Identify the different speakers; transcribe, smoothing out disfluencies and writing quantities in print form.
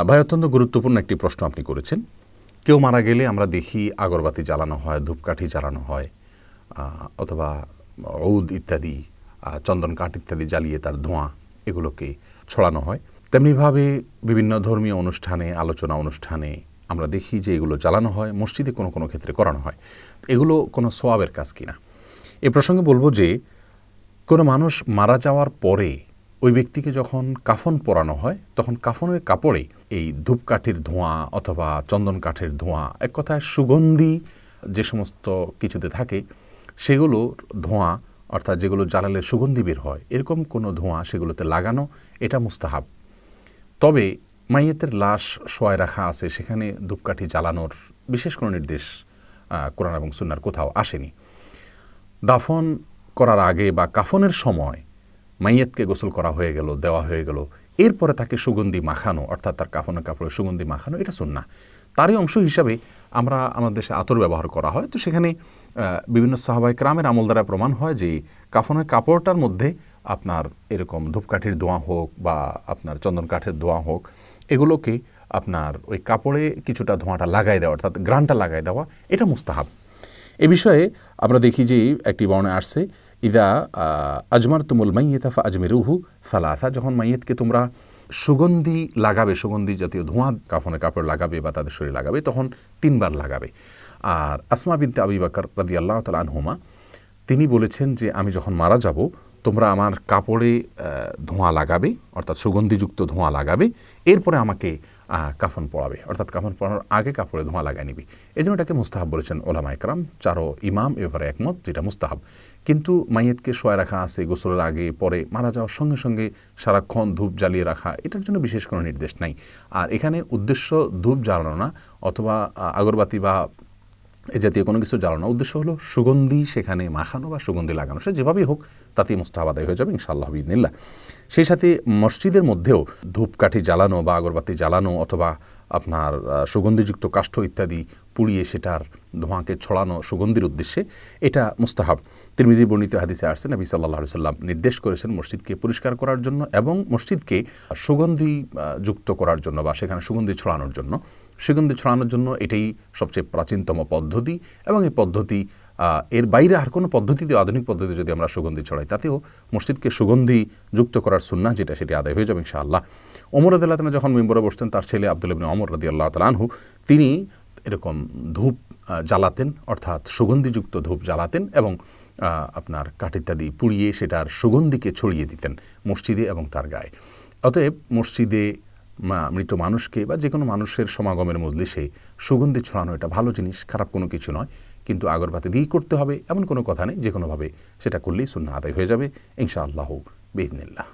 Speaker 1: ভাই, অত্যন্ত গুরুত্বপূর্ণ একটি প্রশ্ন আপনি করেছেন। কেউ মারা গেলে আমরা দেখি আগরবাতি জ্বালানো হয়, ধূপকাঠি জ্বালানো হয়, অথবা ঔদ ইত্যাদি, চন্দন কাঠ ইত্যাদি জ্বালিয়ে তার ধোঁয়া এগুলোকে ছড়ানো হয়। তেমনিভাবে বিভিন্ন ধর্মীয় অনুষ্ঠানে, আলোচনা অনুষ্ঠানে আমরা দেখি যে এগুলো জ্বালানো হয়, মসজিদে কোনো কোনো ক্ষেত্রে করানো হয়। এগুলো কোনো সওয়াবের কাজ কিনা এ প্রসঙ্গে বলবো যে কোনো মানুষ মারা যাওয়ার পরে ওই ব্যক্তিকে যখন কাফন পরানো হয় তখন কাফনের কাপড়ে এই ধূপকাঠির ধোঁয়া অথবা চন্দন কাঠের ধোঁয়া, এক কথায় সুগন্ধি যে সমস্ত কিছুতে থাকে সেগুলোর ধোঁয়া, অর্থাৎ যেগুলো জ্বালালে সুগন্ধি বের হয়, এরকম কোনো ধোঁয়া সেগুলোতে লাগানো এটা মুস্তাহাব। তবে মাইয়েতের লাশ শোয়ায় রাখা আছে, সেখানে ধূপকাঠি জ্বালানোর বিশেষ কোনো নির্দেশ কোরআন এবং সুন্নাহর কোথাও আসেনি। দাফন করার আগে বা কাফনের সময় মাইয়েতকে গোসল করা হয়ে গেল, দেওয়া হয়ে গেল, এরপরে তাকে সুগন্ধি মাখানো, অর্থাৎ তার কাফনের কাপড়ে সুগন্ধি মাখানো, এটা সুন্নাহ। তারই অংশ হিসাবে আমরা আমাদের দেশে আতর ব্যবহার করা হয়। তো সেখানে বিভিন্ন সাহাবায়ে কেরামের আমল দ্বারা প্রমাণ হয় যে কাফনের কাপড়টার মধ্যে আপনার এরকম ধূপকাঠির ধোঁয়া হোক বা আপনার চন্দন কাঠের ধোঁয়া হোক, এগুলোকে আপনার ওই কাপড়ে কিছুটা ধোঁয়াটা লাগাই দেওয়া, অর্থাৎ গ্রানটা লাগাই দেওয়া, এটা মুস্তাহাব। এ বিষয়ে আমরা দেখি যে একটি বর্ণনায় আসছে, ইদা আজমার তুমুল মাইয়েতা ফা আজমিরুহু সালাসা, যখন মাইয়েতকে তোমরা সুগন্ধি লাগাবে, সুগন্ধি জাতীয় ধোঁয়া কাফনে কাপড় লাগাবে বা তাদের শরীরে লাগাবে, তখন 3 বার লাগাবে। আর আসমা বিনতে আবি বকর রাদিয়াল্লাহু তাআলা আনহুমা তিনি বলেছেন যে আমি যখন মারা যাব তোমরা আমার কাপড়ে ধোঁয়া লাগাবে, অর্থাৎ সুগন্ধিযুক্ত ধোঁয়া লাগাবে, এরপরে আমাকে কাফন পরাবে, অর্থাৎ কাফন পরানোর আগে কাপড়ে ধোঁয়া লাগাই নিবি। এই জন্য এটাকে মুস্তাহাব বলেছেন ওলামা একরাম। 4 ইমাম এ ব্যাপারে একমত যেটা মুস্তাহাব। কিন্তু মাইয়েতকে শোয়া রাখা আছে গোসলের আগে পরে, মারা যাওয়ার সঙ্গে সঙ্গে সারাক্ষণ ধূপ জ্বালিয়ে রাখা, এটার জন্য বিশেষ কোনো নির্দেশ নাই। আর এখানে উদ্দেশ্য ধূপ জ্বালানো না অথবা আগরবাতি বা এ জাতীয় কোনো কিছু জ্বালানো, উদ্দেশ্য হলো সুগন্ধি সেখানে মাখানো বা সুগন্ধি লাগানো। সে যেভাবেই হোক তাতেই মুস্তাহাব আদায় হয়ে যাবে ইনশাআল্লাহ বিইذনিল্লাহ। সেই সাথে মসজিদের মধ্যেও ধূপকাঠি জ্বালানো বা আগরবাতি জ্বালানো অথবা আপনার সুগন্ধিযুক্ত কাষ্ঠ ইত্যাদি পুড়িয়ে সেটার ধোঁয়াকে ছড়ানো সুগন্ধির উদ্দেশ্যে, এটা মুস্তাহাব। তিরমিজি বর্ণিত হাদিসে আসছে নবী সাল্লাল্লাহু আলাইহি সাল্লাম নির্দেশ করেছেন মসজিদকে পরিষ্কার করার জন্য এবং মসজিদকে সুগন্ধি যুক্ত করার জন্য বা সেখানে সুগন্ধি ছড়ানোর জন্য। সুগন্ধি ছড়ানোর জন্য এটাই সবচেয়ে প্রাচীনতম পদ্ধতি এবং এই পদ্ধতি এর বাইরে আর কোনো পদ্ধতিতে, আধুনিক পদ্ধতি যদি আমরা সুগন্ধি ছড়াই তাতেও মসজিদকে সুগন্ধি যুক্ত করার সুন্নাহ যেটা, সেটি আদায় হয়ে যাবে ইনশাআল্লাহ। ওমর রাদিয়াল্লাহু তাআলা যখন মিম্বরে বসতেন, তার ছেলে আব্দুল্লাহ ইবনে ওমর রাদিয়াল্লাহু তাআলা আনহু তিনি এরকম ধূপ জ্বালাতেন, অর্থাৎ সুগন্ধিযুক্ত ধূপ জ্বালাতেন এবং আপনার কাঠ ইত্যাদি পুড়িয়ে সেটার সুগন্ধিকে ছড়িয়ে দিতেন মসজিদে এবং তার গায়ে। অতএব মসজিদে মৃত মানুষকে বা যে কোনো মানুষের সমাগমের মজলিসে সুগন্ধি ছড়ানো এটা ভালো জিনিস, খারাপ কোনো কিছু নয়। কিন্তু আগরবাতি দিয়েই করতে হবে এমন কোনো কথা নেই, যে কোনোভাবে সেটা করলেই সুন্নাহ আদায় হয়ে যাবে ইনশাআল্লাহ বিইذনিল্লাহ।